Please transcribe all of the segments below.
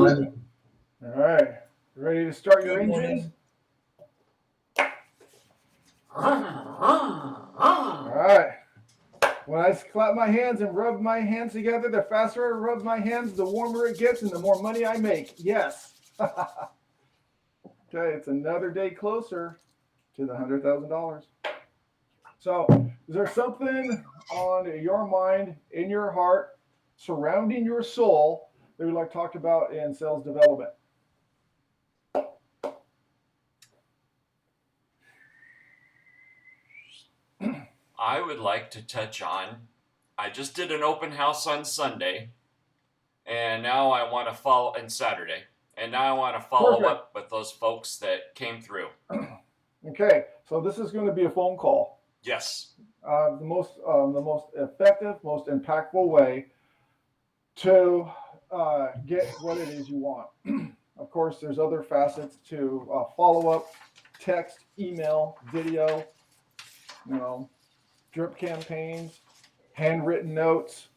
All right. Ready to start your Good engines? morning. All right. When I clap my hands and rub my hands together, the faster I rub my hands, the warmer it gets and the more money I make. Yes. Okay, it's another day closer to the $100,000. So, is there something on your mind, in your heart, surrounding your soul that we'd like to talk about in sales development? I would like to touch on. I just did an open house on Sunday, and now I want to follow, and Saturday, and now I want to follow Perfect. up with those folks that came through. Okay, so this is going to be a phone call. Yes. The most effective, most impactful way to get what it is you want. Of course, there's other facets to follow up, text, email, video, you know, drip campaigns, handwritten notes,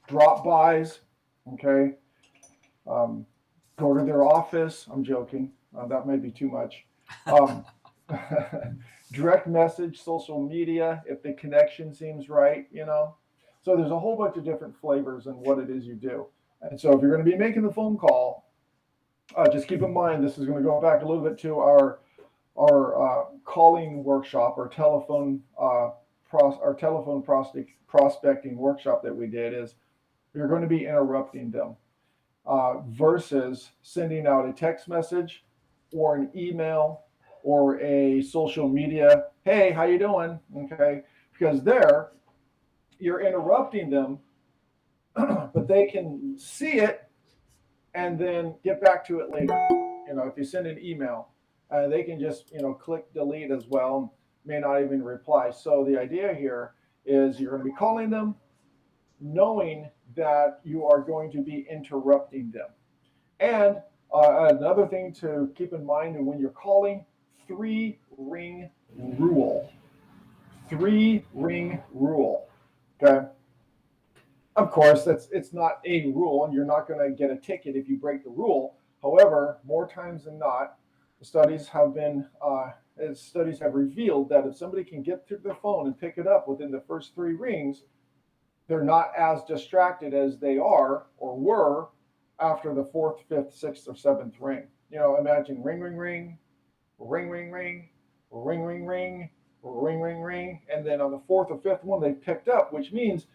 drop bys. Okay, um, go to their office. I'm joking. That may be too much. Um, direct message, social media, if the connection seems right. So there's a whole bunch of different flavors in what it is you do. And so if you're going to be making the phone call, just keep in mind this is going to go back a little bit to our calling workshop, our telephone prospecting workshop that we did. Is you're going to be interrupting them versus sending out a text message or an email or a social media, hey, how you doing? Okay, because there you're interrupting them, but they can see it and then get back to it later. If you send an email, they can just click delete as well, may not even reply. So the idea here is you're going to be calling them, knowing that you are going to be interrupting them. And another thing to keep in mind when you're calling, three ring rule. Three ring rule. Okay. Of course, it's not a rule, and you're not going to get a ticket if you break the rule. However, more times than not, studies have revealed that if somebody can get to their phone and pick it up within the first three rings, they're not as distracted as they are or were after the fourth, fifth, sixth, or seventh ring. Imagine ring, ring, ring, ring, ring, ring, ring, ring, ring, ring, ring, ring, and then on the fourth or fifth one they picked up, which means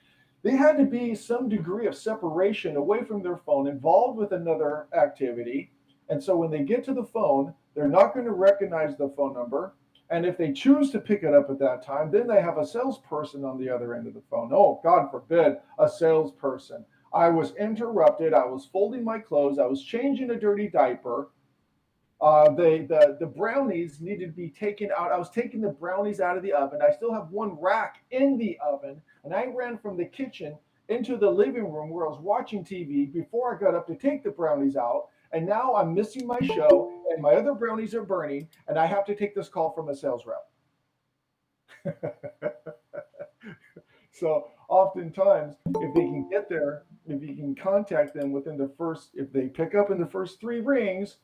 they had to be some degree of separation away from their phone, involved with another activity. And so when they get to the phone, they're not going to recognize the phone number. And if they choose to pick it up at that time, then they have a salesperson on the other end of the phone. Oh, God forbid, a salesperson. I was interrupted. I was folding my clothes. I was changing a dirty diaper. The brownies needed to be taken out. I was taking the brownies out of the oven. I still have one rack in the oven, and I ran from the kitchen into the living room where I was watching TV before I got up to take the brownies out. And now I'm missing my show, and my other brownies are burning, and I have to take this call from a sales rep. So oftentimes, if they can get there, if you can contact them within if they pick up in the first three rings,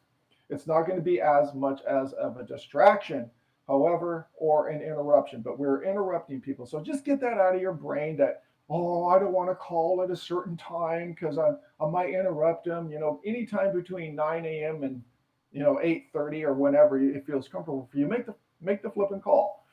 it's not going to be as much as of a distraction, however, or an interruption. But we're interrupting people. So just get that out of your brain that, oh, I don't want to call at a certain time because I might interrupt them. Anytime between 9 a.m. and 8:30 or whenever it feels comfortable for you, make the flipping call.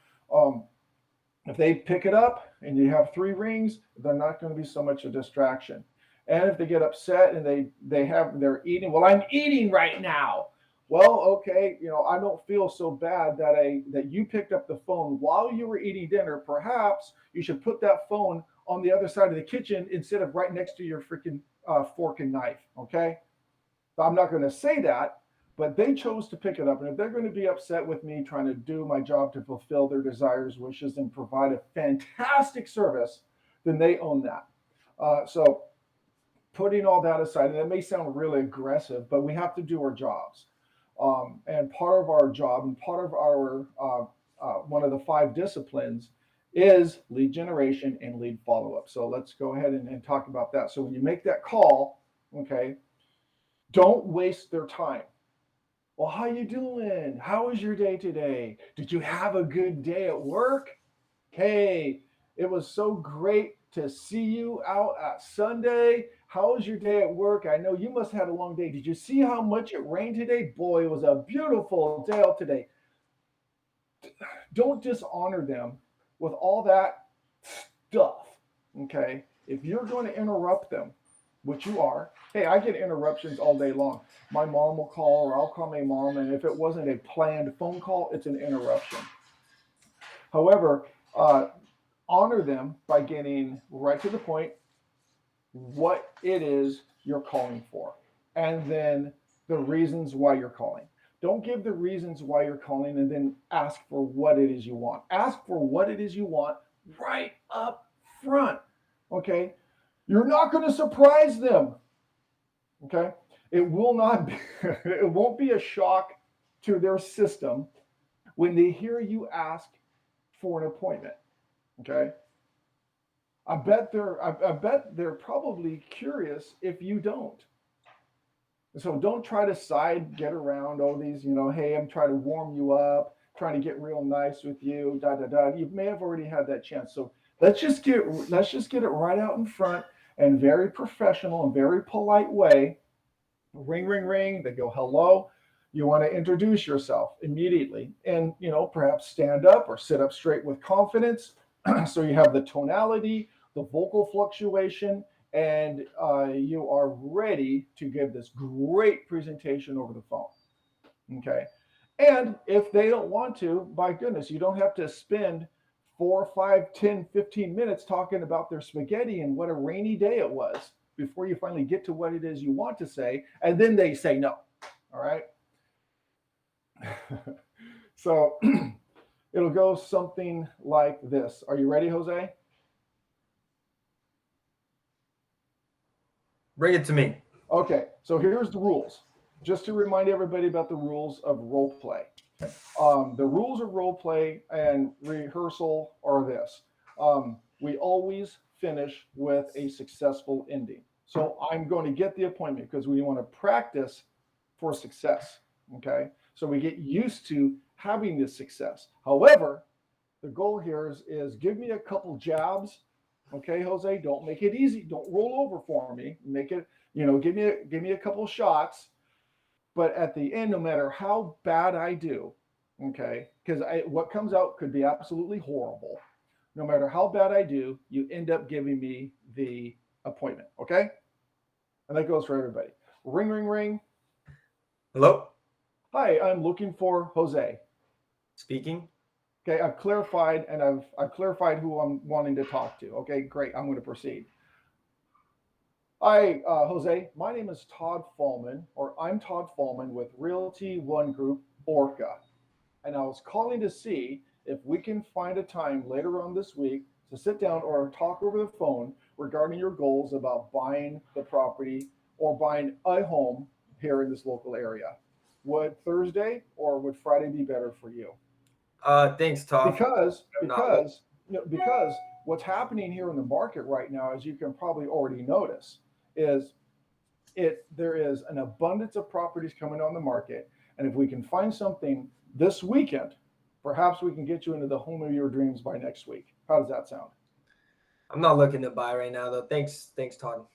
If they pick it up and you have three rings, they're not going to be so much a distraction. And if they get upset and they're eating, well, I'm eating right now. Well, okay, I don't feel so bad that you picked up the phone while you were eating dinner. Perhaps you should put that phone on the other side of the kitchen instead of right next to your freaking fork and knife. Okay, I'm not going to say that, but they chose to pick it up. And if they're going to be upset with me trying to do my job to fulfill their desires, wishes, and provide a fantastic service, then they own that. So putting all that aside, and that may sound really aggressive, but we have to do our jobs. And part of our job and part of our one of the five disciplines is lead generation and lead follow up. So let's go ahead and talk about that. So when you make that call, okay, Don't waste their time. Well, how you doing? How was your day today? Did you have a good day at work? Hey, it was so great to see you out at Sunday. How was your day at work? I know you must have had a long day. Did you see how much it rained today? Boy, it was a beautiful day out today. Don't dishonor them with all that stuff. Okay. If you're going to interrupt them, which you are, hey, I get interruptions all day long. My mom will call, or I'll call my mom, and if it wasn't a planned phone call, it's an interruption. However, honor them by getting right to the point, what it is you're calling for, and then the reasons why you're calling. Don't give the reasons why you're calling and then ask for what it is you want. Ask for what it is you want right up front. Okay? You're not going to surprise them. Okay? It will not be, it won't be a shock to their system when they hear you ask for an appointment. Okay? I bet they're probably curious if you don't. So don't try to get around all these, hey, I'm trying to warm you up, trying to get real nice with you, da da da. You may have already had that chance. So let's just get it right out in front and very professional and very polite way. Ring, ring, ring. They go, hello. You want to introduce yourself immediately, and perhaps stand up or sit up straight with confidence, so you have the tonality, the vocal fluctuation, and you are ready to give this great presentation over the phone. Okay. And if they don't want to, by goodness, you don't have to spend 4, 5, 10, 15 minutes talking about their spaghetti and what a rainy day it was before you finally get to what it is you want to say. And then they say no. All right. So it'll go something like this. Are you ready, Jose? Bring it to me. Okay. So here's the rules. Just to remind everybody about the rules of role play. The rules of role play and rehearsal are this: we always finish with a successful ending. So I'm going to get the appointment because we want to practice for success. Okay. So we get used to having this success. However, the goal here is give me a couple jabs. Okay, Jose, don't make it easy. Don't roll over for me. Make it, give me a couple shots, but at the end, no matter how bad I do, okay, because what comes out could be absolutely horrible. No matter how bad I do, you end up giving me the appointment. Okay, and that goes for everybody. Ring, ring, ring. Hello? Hi, I'm looking for Jose. Speaking. Okay, I've clarified, and I've clarified who I'm wanting to talk to. Okay, great. I'm going to proceed. Hi, Jose. My name is Todd Fallman, or I'm Todd Fallman with Realty One Group Orca. And I was calling to see if we can find a time later on this week to sit down or talk over the phone regarding your goals about buying the property or buying a home here in this local area. Would Thursday or would Friday be better for you? Thanks, Toph. I'm not looking. Because what's happening here in the market right now, as you can probably already notice, is there is an abundance of properties coming on the market, and if we can find something this weekend, perhaps we can get you into the home of your dreams by next week. How does that sound? I'm not looking to buy right now, though. Thanks, Todd.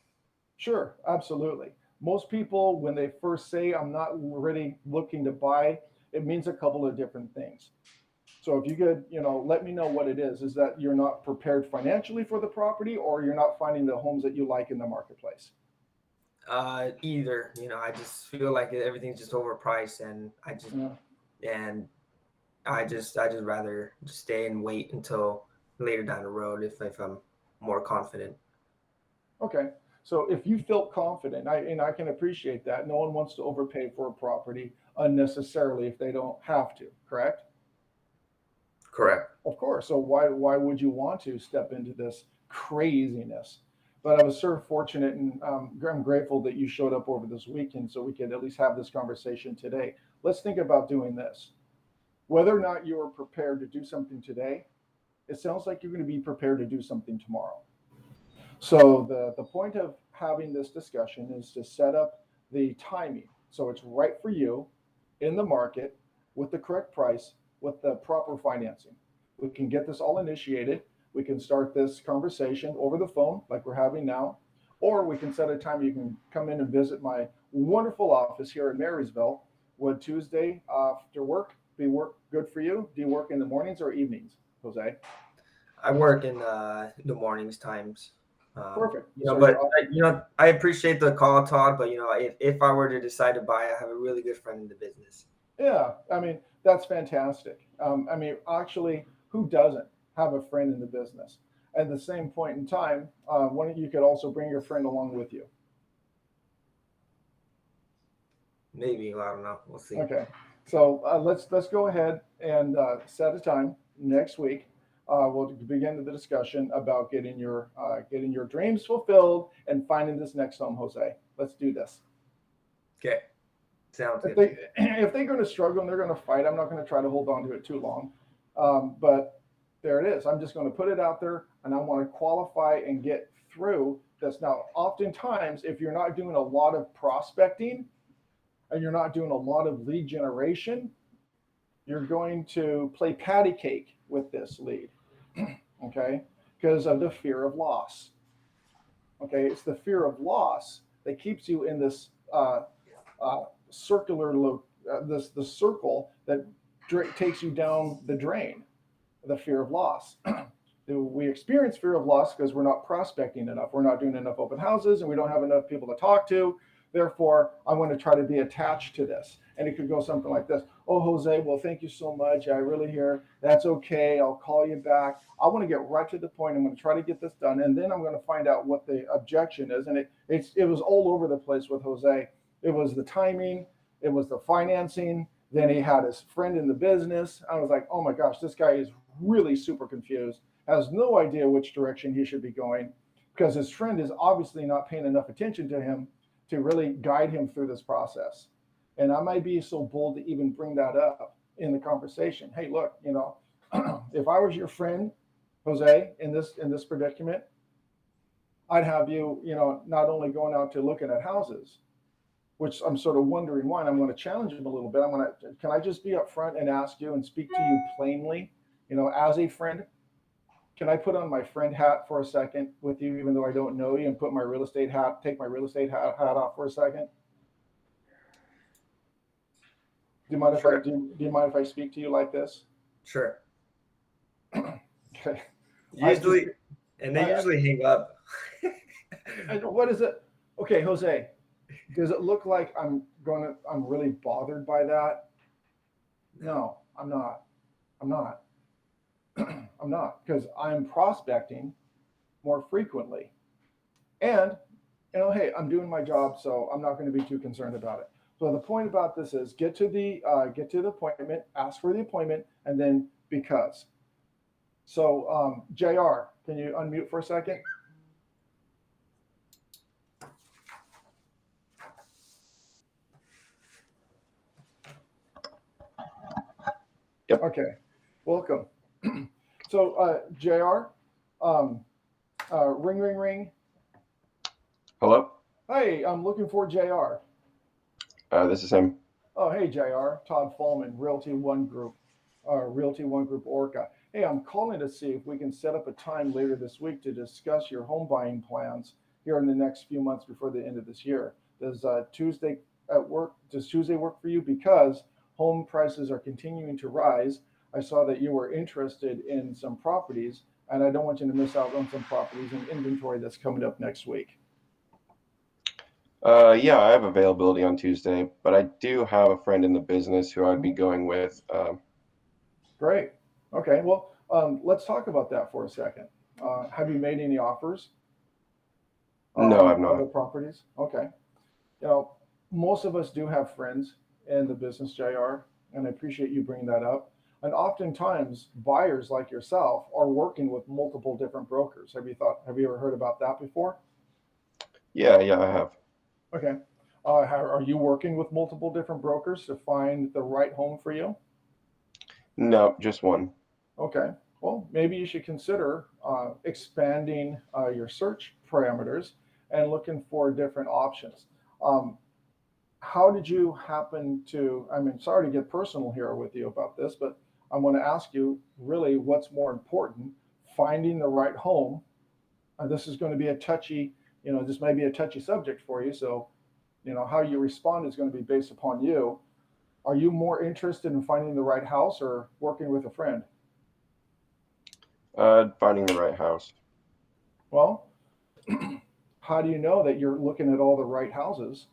Sure, absolutely. Most people, when they first say I'm not really looking to buy, it means a couple of different things. So if you could, let me know what it is. Is that you're not prepared financially for the property, or you're not finding the homes that you like in the marketplace? Either. I just feel like everything's just overpriced, Yeah. and I just rather just stay and wait until later down the road if I'm more confident. Okay. So if you feel confident, and I can appreciate that. No one wants to overpay for a property unnecessarily if they don't have to, correct? Correct. Of course. So why would you want to step into this craziness? But I was sort of fortunate, and I'm grateful that you showed up over this weekend so we could at least have this conversation today. Let's think about doing this. Whether or not you are prepared to do something today, it sounds like you're going to be prepared to do something tomorrow. So the point of having this discussion is to set up the timing. So it's right for you in the market with the correct price with the proper financing. We can get this all initiated. We can start this conversation over the phone like we're having now, or we can set a time you can come in and visit my wonderful office here in Marysville. Would Tuesday after work be work good for you? Do you work in the mornings or evenings, Jose? I work in the mornings times. Perfect. So But you're up. I appreciate the call, Todd. But if I were to decide to buy, I have a really good friend in the business. Yeah, I mean, that's fantastic. I mean, actually, who doesn't have a friend in the business? At the same point in time, why don't you could also bring your friend along with you? Maybe, well, I don't know. We'll see. Okay, so let's go ahead and set a time next week. We'll begin the discussion about getting your dreams fulfilled and finding this next home, Jose. Let's do this. Okay, sounds If good. they if they're going to struggle and they're going to fight, I'm not going to try to hold on to it too long. But there it is. I'm just going to put it out there, and I want to qualify and get through this. Now, oftentimes, if you're not doing a lot of prospecting and you're not doing a lot of lead generation, you're going to play patty cake with this lead, okay? Because of the fear of loss. Okay, it's the fear of loss that keeps you in this circular this the circle that takes you down the drain. The fear of loss. We experience fear of loss because we're not prospecting enough. We're not doing enough open houses, and we don't have enough people to talk to. Therefore, I'm going to try to be attached to this. And it could go something like this. Oh, Jose, well, thank you so much. I really hear that's okay. I'll call you back. I want to get right to the point. I'm going to try to get this done. And then I'm going to find out what the objection is. And it was all over the place with Jose. It was the timing, it was the financing. Then he had his friend in the business. I was like, oh my gosh, this guy is really super confused, has no idea which direction he should be going because his friend is obviously not paying enough attention to him to really guide him through this process. And I might be so bold to even bring that up in the conversation. Hey, look, if I was your friend, Jose, in this predicament, I'd have you, not only going out to looking at houses, which I'm sort of wondering why. And I'm going to challenge him a little bit. Can I just be upfront and ask you and speak to you plainly, as a friend? Can I put on my friend hat for a second with you, even though I don't know you, and take my real estate hat off for a second? Do you mind if I Sure, do? Do you mind if I speak to you like this? sure. Okay. I just, Usually, and they I, usually hang up. what is it? Okay, Jose. Does it look like I'm really bothered by that? No. No, I'm not. I'm not. I'm not because I'm prospecting more frequently. And hey, I'm doing my job, so I'm not going to be too concerned about it. So the point about this is get to the appointment, ask for the appointment, and then because. So Jr., can you unmute for a second? Yep. Okay, welcome. So Jr., um, ring ring ring. Hello. Hey, I'm looking for Jr. This is him. Oh, hey, JR. Todd Fallman, Realty One Group Orca. Hey, I'm calling to see if we can set up a time later this week to discuss your home buying plans here in the next few months before the end of this year. Does Tuesday work for you? Because home prices are continuing to rise. I saw that you were interested in some properties, and I don't want you to miss out on some properties and inventory that's coming up next week. Yeah, I have availability on Tuesday, but I do have a friend in the business who I'd be going with. Great. Okay. Well, let's talk about that for a second. Have you made any offers No, on I'm not. other properties? Okay. You know, most of us do have friends in the business, JR, and I appreciate you bringing that up. And oftentimes, buyers like yourself are working with multiple different brokers. Have you ever heard about that before? Yeah, I have. Okay. Are you working with multiple different brokers to find the right home for you? No, just one. Okay. Well, maybe you should consider expanding your search parameters and looking for different options. Um, how did you happen to, I mean, sorry to get personal here with you about this, but I want to ask you really what's more important, finding the right home. This is going to be a touchy, this may be a touchy subject for you. So, how you respond is going to be based upon you. Are you more interested in finding the right house or working with a friend? Finding the right house. Well, how do you know that you're looking at all the right houses?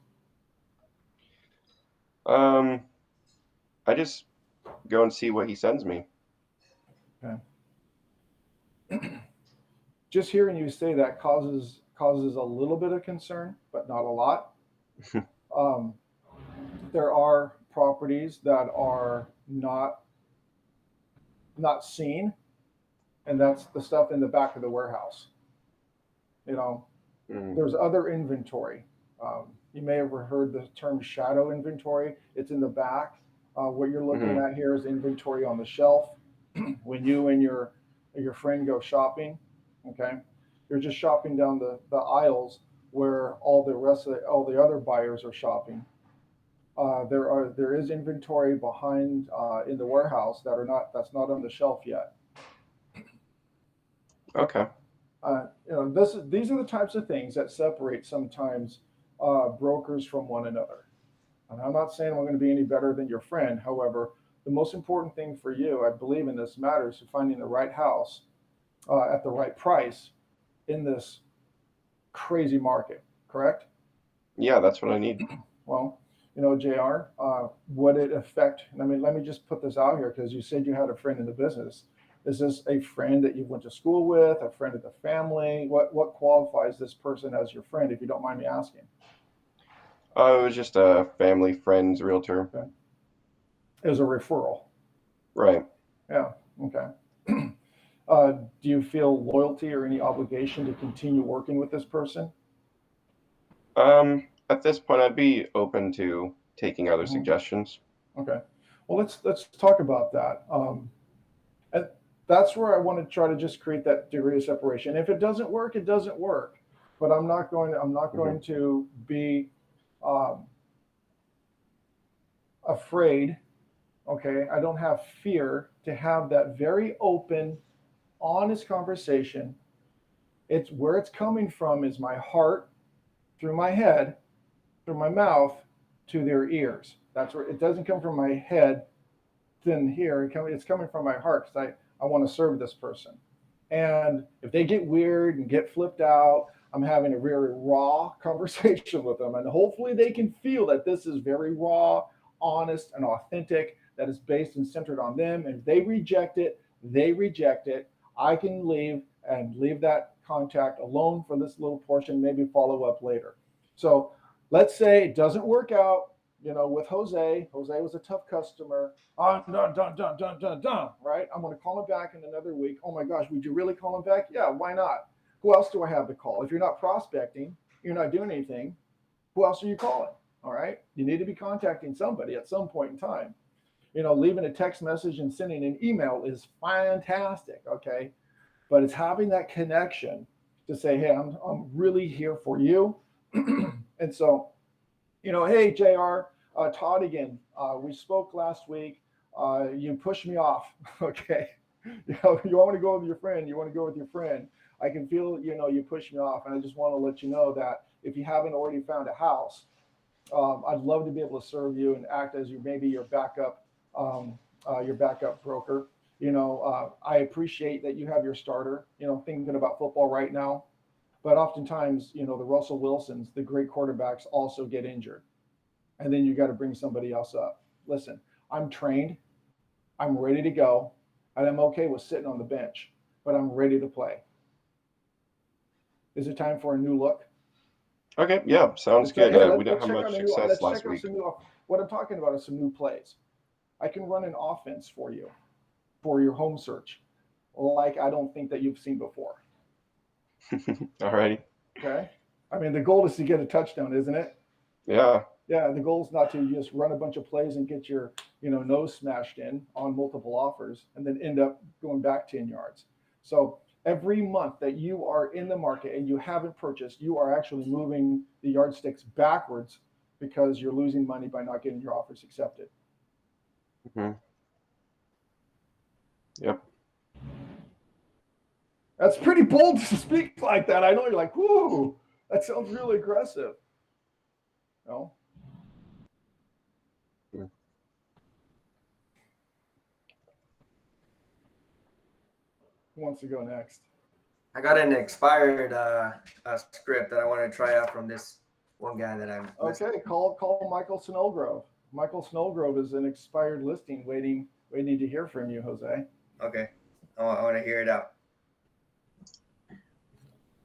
Um, I just go and see what he sends me. Okay. Just hearing you say that causes a little bit of concern, but not a lot. Um, there are properties that are not seen, and that's the stuff in the back of the warehouse. You know, Mm, there's other inventory. You may have heard the term shadow inventory. It's in the back. What you're looking mhm. at here is inventory on the shelf. When you and your friend go shopping, okay, you're just shopping down the aisles where all the other buyers are shopping. There is inventory behind in the warehouse that's not on the shelf yet. Okay. These are the types of things that separate sometimes brokers from one another. And I'm not saying I'm going to be any better than your friend. However, the most important thing for you, I believe in this matters to finding the right house at the right price in this crazy market. Correct? Yeah, that's what I need. Well, Jr. Would it affect? I mean, let me just put this out here because you said you had a friend in the business. Is this a friend that you went to school with, a friend of the family? What qualifies this person as your friend, if you don't mind me asking? It was just a family friend's realtor. Okay. It was a referral. Right. Yeah. Okay. Do you feel loyalty or any obligation to continue working with this person? At this point, I'd be open to taking other Mhm. suggestions. Okay. Well, let's talk about that. And that's where I want to try to just create that degree of separation. If it doesn't work, it doesn't work. But I'm not Hmm. going to be um, afraid. Okay. I don't have fear to have that very open, honest conversation. It's where it's coming from is my heart through my head, through my mouth to their ears. That's where it doesn't come from my head than here. It's coming from my heart because I want to serve this person. And if they get weird and get flipped out, I'm having a very raw conversation with them. And hopefully they can feel that this is very raw, honest, and authentic, that is based and centered on them. And if they reject it, they reject it. I can leave and leave that contact alone for this little portion, maybe follow up later. So let's say it doesn't work out, with Jose. Jose was a tough customer. Dun, dun, dun, dun, dun, dun, right? I'm going to call him back in another week. Oh my gosh, would you really call him back? Yeah, why not? Who else do I have to call? If you're not prospecting, you're not doing anything, who else are you calling? All right. You need to be contacting somebody at some point in time. Leaving a text message and sending an email is fantastic. Okay. But it's having that connection to say, hey, I'm really here for you. And so, hey, JR, Todd again. We spoke last week. You pushed me off. Okay. You want to go with your friend. You want to go with your friend. I can feel, you push me off. And I just want to let you know that if you haven't already found a house, I'd love to be able to serve you and act as maybe your backup broker. I appreciate that you have your starter, thinking about football right now. But oftentimes, the Russell Wilsons, the great quarterbacks, also get injured and then you got to bring somebody else up. Listen, I'm trained, I'm ready to go, and I'm okay with sitting on the bench, but I'm ready to play. Is it time for a new look? Okay. Yeah, sounds It's like, good. hey, We didn't let's have check much out a new. success Let's last check out week. some new. What I'm talking about is some new plays. I can run an offense for you, for your home search, like I don't think that you've seen before. All righty. Okay. I mean, the goal is to get a touchdown, isn't it? Yeah. Yeah, the goal is not to just run a bunch of plays and get your, nose smashed in on multiple offers and then end up going back 10 yards. So every month that you are in the market and you haven't purchased, you are actually moving the yardsticks backwards because you're losing money by not getting your offers accepted. Hmm. Yep. That's pretty bold to speak like that. I know you're like, whoo, that sounds really aggressive. No? Hmm. Who wants to go next? I got an expired script that I want to try out from this one guy that I'm listening. Okay, call Michael Snellgrove. Michael Snellgrove is an expired listing waiting to hear from you, Jose. Okay, I want to hear it out.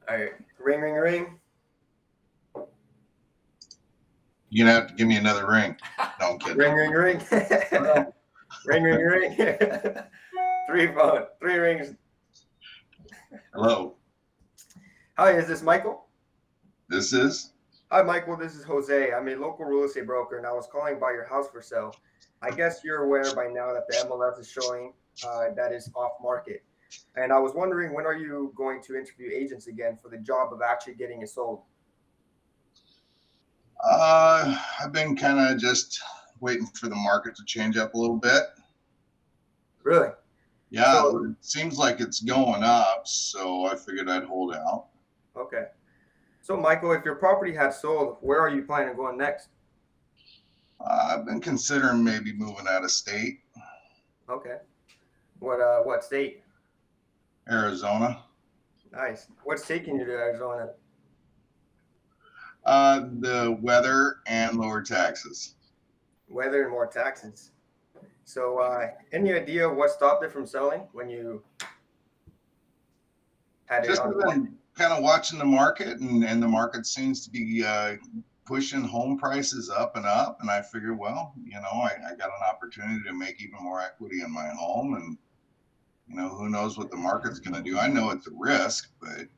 All right, ring, ring, ring. You're gonna have to give me another ring. No, I'm kidding. Ring, ring, ring. Ring, ring, ring. Three rings. Hello, Hi, is this Michael? this is. Hi, Michael. This is Jose. I'm a local real estate broker, and I was calling about your house for sale. I guess you're aware by now that the MLS is showing that is off market. And I was wondering, when are you going to interview agents again for the job of actually getting it sold? I've been kind of just waiting for the market to change up a little bit. Really? Yeah, So- it seems like it's going up, so I figured I'd hold out. Okay. So, Michael, if your property had sold, where are you planning on going next? I've been considering maybe moving out of state, Okay. What state? Arizona. Nice. What's taking you to Arizona? The weather and lower taxes. Weather and more taxes. So, any idea what stopped it from selling when you had it Just on the market? been kind of watching the market, and the market seems to be pushing home prices up and up. And I figured, well, I got an opportunity to make even more equity in my home, and who knows what the market's going to do. I know it's a risk, but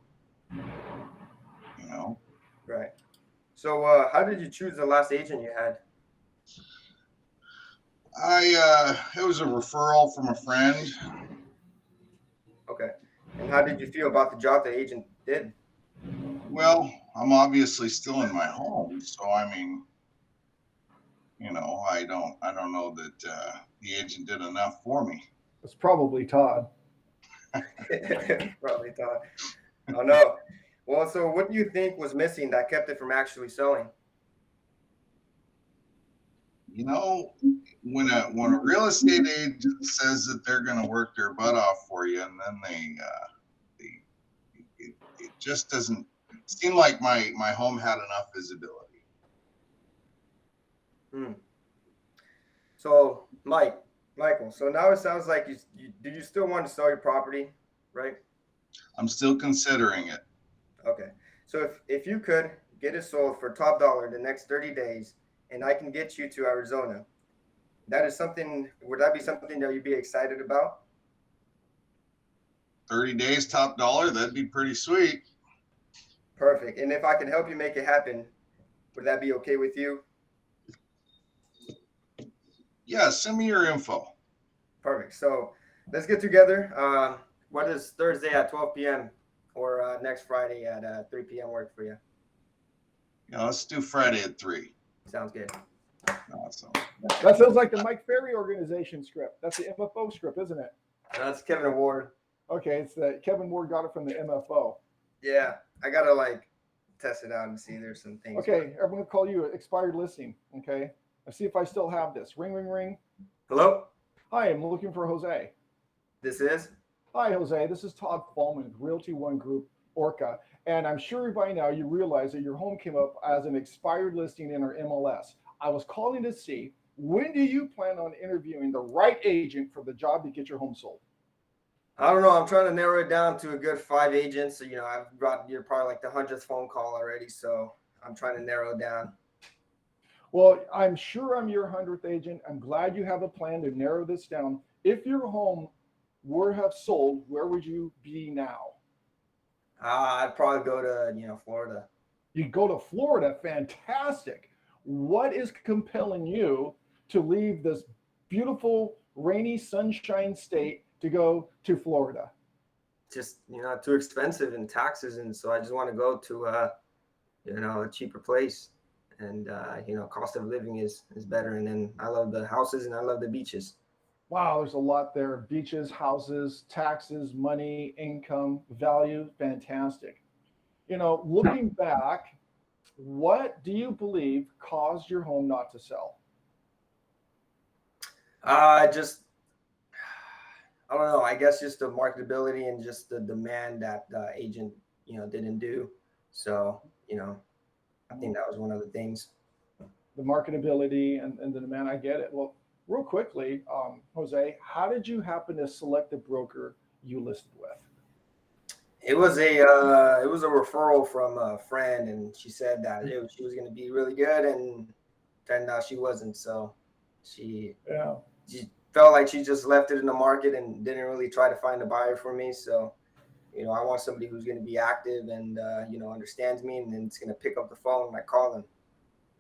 Right. So, how did you choose the last agent you had? it was a referral from a friend. Okay. And how did you feel about the job the agent did? Well, I'm obviously still in my home, so I mean, I don't know that the agent did enough for me. It's probably Todd. Probably thought. Oh no. Well, so what do you think was missing that kept it from actually selling? When a real estate agent says that they're going to work their butt off for you, and then it just doesn't seem like my home had enough visibility. So, Michael, so now it sounds like do you still want to sell your property, right? I'm still considering it. Okay. So if you could get it sold for top dollar the next 30 days and I can get you to Arizona, would that be something that you'd be excited about? 30 days top dollar, that'd be pretty sweet. Perfect. And if I can help you make it happen, would that be okay with you? Yeah, send me your info. Perfect. So let's get together. What is Thursday at 12 p.m. or next Friday at 3 p.m. work for you? Yeah, let's do Friday at 3. Sounds good. Awesome. That sounds like the Mike Ferry organization script. That's the MFO script, isn't it? That's Kevin Ward. Okay, it's the Kevin Ward got it from the MFO. Yeah, I gotta test it out and see there's some things. Okay, I'm gonna call you expired listing. Okay, let's see if I still have this. Ring, ring, ring. Hello, Hi, I'm looking for Jose. this is. Hi, Jose. This is Todd Fallman with Realty One Group, Orca. And I'm sure by now you realize that your home came up as an expired listing in our MLS. I was calling to see, when do you plan on interviewing the right agent for the job to get your home sold? I don't know. I'm trying to narrow it down to a good 5 agents. So, you're probably like the 100th phone call already. So I'm trying to narrow it down. Well, I'm sure I'm your 100th agent. I'm glad you have a plan to narrow this down. If your home were to have sold, where would you be now? I'd probably go to, Florida. You'd go to Florida. Fantastic. What is compelling you to leave this beautiful, rainy, sunshine state to go to Florida? Just, too expensive in taxes. And so I just want to go to, a cheaper place. and cost of living is better. And then I love the houses and I love the beaches. Wow, there's a lot there. Beaches, houses, taxes, money, income, value, fantastic. Looking back, what do you believe caused your home not to sell? Just I don't know. I guess just the marketability and just the demand that the agent didn't do. So I think that was one of the things. The marketability and the demand, I get it. Well, real quickly, Jose, how did you happen to select the broker you listed with? It was a referral from a friend, and she said that she was going to be really good, and then she wasn't. So she Yeah. she felt like she just left it in the market and didn't really try to find a buyer for me. So I want somebody who's going to be active and understands me, and then it's going to pick up the phone when I call them.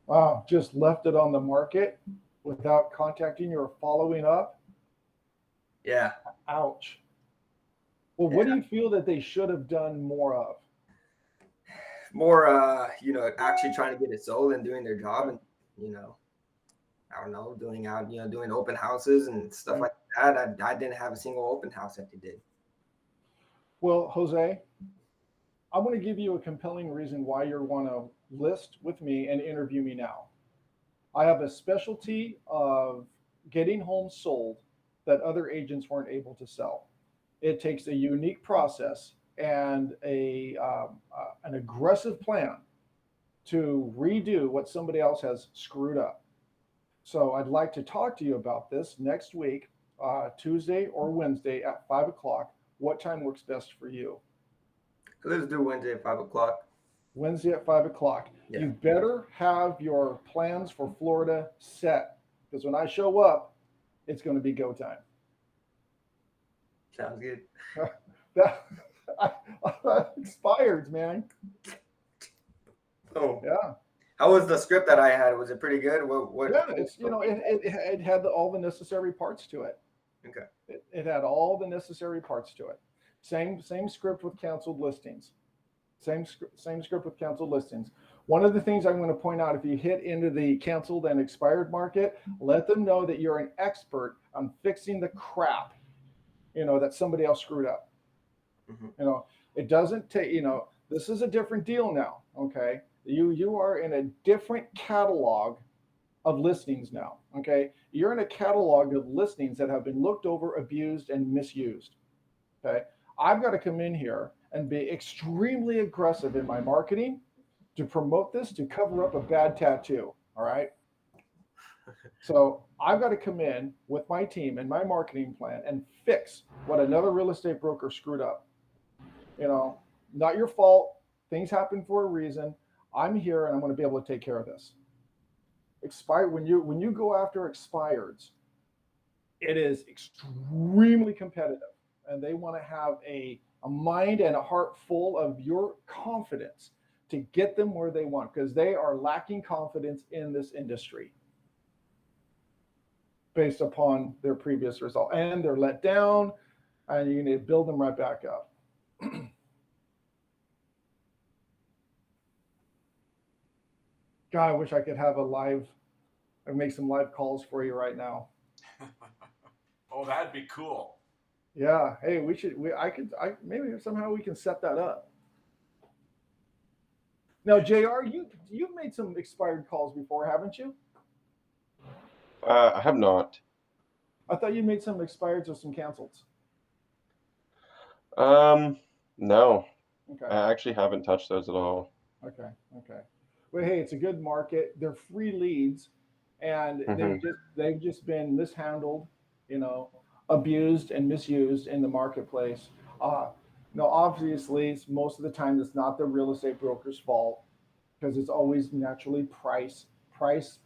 Wow, just left it on the market without contacting you or following up? Yeah. Ouch. Well, what do you feel that they should have done more of? More, actually trying to get it sold and doing their job, and I don't know, doing open houses and stuff like that. I didn't have a single open house that they did. Well, Jose, I want to give you a compelling reason why you want to list with me and interview me now. I have a specialty of getting homes sold that other agents weren't able to sell. It takes a unique process and an aggressive plan to redo what somebody else has screwed up. So I'd like to talk to you about this next week, Tuesday or Wednesday at 5 o'clock. What time works best for you? Let's do Wednesday at 5 o'clock. Wednesday at 5 o'clock. Yeah. You better have your plans for Florida set, because when I show up, it's going to be go time. Sounds good. That expired, man. Oh Yeah. How was the script that I had? Was it pretty good? What Yeah, it's it had all the necessary parts to it. Okay. It had all the necessary parts to it. Same script with canceled listings. Same script with canceled listings. One of the things I'm going to point out, if you hit into the canceled and expired market, let them know that you're an expert on fixing the crap, that somebody else screwed up. Mm-hmm. It doesn't take, this is a different deal now. Okay. You are in a different catalog of listings now. Okay. You're in a catalog of listings that have been looked over, abused, and misused. Okay. I've got to come in here and be extremely aggressive in my marketing to promote this, to cover up a bad tattoo. All right. So I've got to come in with my team and my marketing plan and fix what another real estate broker screwed up. Not your fault. Things happen for a reason. I'm here and I'm going to be able to take care of this. When you go after expireds, it is extremely competitive, and they want to have a mind and a heart full of your confidence to get them where they want, because they are lacking confidence in this industry based upon their previous result, and they're let down, and you need to build them right back up. God, I wish I could have I'd make some live calls for you right now. Oh, that'd be cool. Yeah. Hey, maybe somehow we can set that up. Now, JR, you've made some expired calls before, haven't you? I have not. I thought you made some expireds or some cancels. No. Okay. I actually haven't touched those at all. Okay. Well, hey, it's a good market. They're free leads, and they've just been mishandled, abused and misused in the marketplace. Obviously, most of the time it's not the real estate broker's fault, because it's always naturally price. Things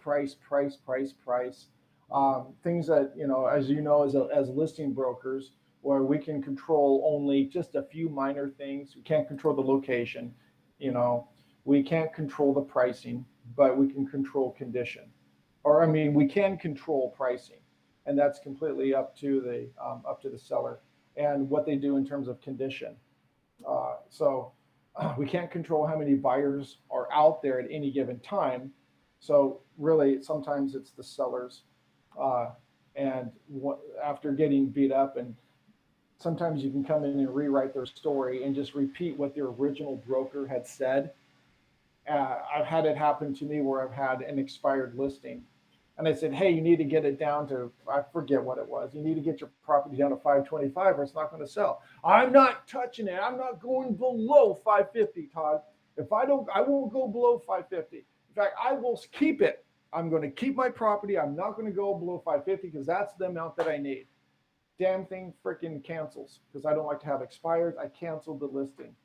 that, as listing brokers, where we can control only just a few minor things. We can't control the location, we can't control the pricing, but we can control condition. We can control pricing, and that's completely up to the seller and what they do in terms of condition. So we can't control how many buyers are out there at any given time, So really, sometimes it's the sellers, uh, and after getting beat up, and sometimes you can come in and rewrite their story and just repeat what their original broker had said. I've had it happen to me where I've had an expired listing, and I said, "Hey, you need to get it down to, I forget what it was. You need to get your property down to 525, or it's not going to sell." I'm not touching it. I'm not going below 550, Todd. If I don't, I won't go below 550. In fact, I will keep it. I'm going to keep my property. I'm not going to go below 550 because that's the amount that I need. Damn thing freaking cancels because I don't like to have expired. I canceled the listing,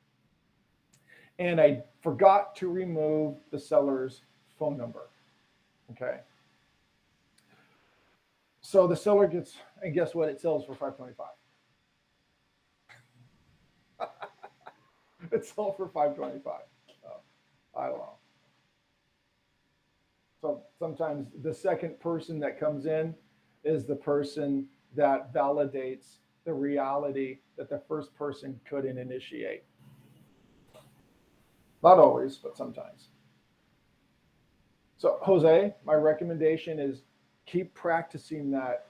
and I forgot to remove the seller's phone number. Okay. So the seller gets, and guess what? It sells for 525. It sold for 525. I don't know. So sometimes the second person that comes in is the person that validates the reality that the first person couldn't initiate. Not always, but sometimes. So Jose, my recommendation is keep practicing that.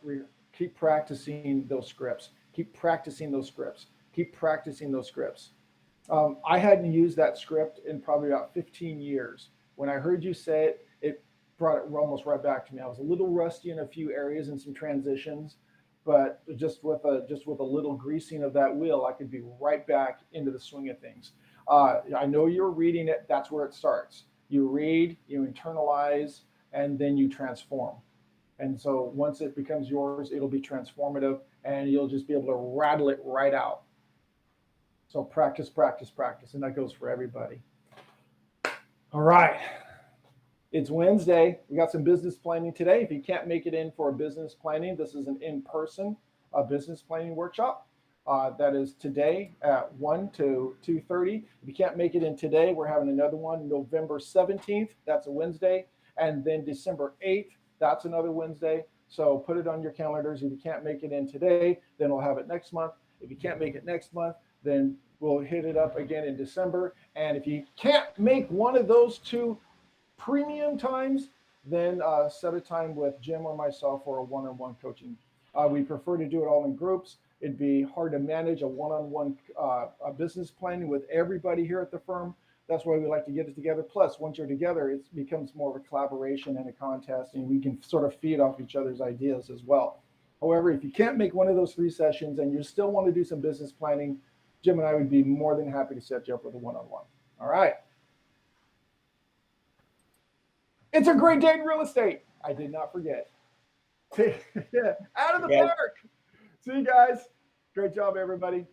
Keep practicing those scripts. Keep practicing those scripts. Keep practicing those scripts. I hadn't used that script in probably about 15 years. When I heard you say it, it brought it almost right back to me. I was a little rusty in a few areas and some transitions, but just with a little greasing of that wheel, I could be right back into the swing of things. I know you're reading it. That's where it starts. You read, you internalize, and then you transform. And so once it becomes yours, it'll be transformative, and you'll just be able to rattle it right out. So practice, practice, practice. And that goes for everybody. All right. It's Wednesday. We got some business planning today. If you can't make it in for a business planning, this is an in-person business planning workshop. That is today at 1 to 2:30. If you can't make it in today, we're having another one November 17th. That's a Wednesday. And then December 8th. That's another Wednesday. So put it on your calendars. If you can't make it in today, then we'll have it next month. If you can't make it next month, then we'll hit it up again in December. And if you can't make one of those two premium times, then set a time with Jim or myself for a one-on-one coaching. We prefer to do it all in groups. It'd be hard to manage a one-on-one business planning with everybody here at the firm. That's why we like to get it together. Plus, once you're together, it becomes more of a collaboration and a contest, and we can sort of feed off each other's ideas as well. However, if you can't make one of those 3 sessions and you still want to do some business planning, Jim and I would be more than happy to set you up with a one-on-one. All right. It's a great day in real estate. I did not forget. Yeah, out of the park. See you guys. Great job, everybody.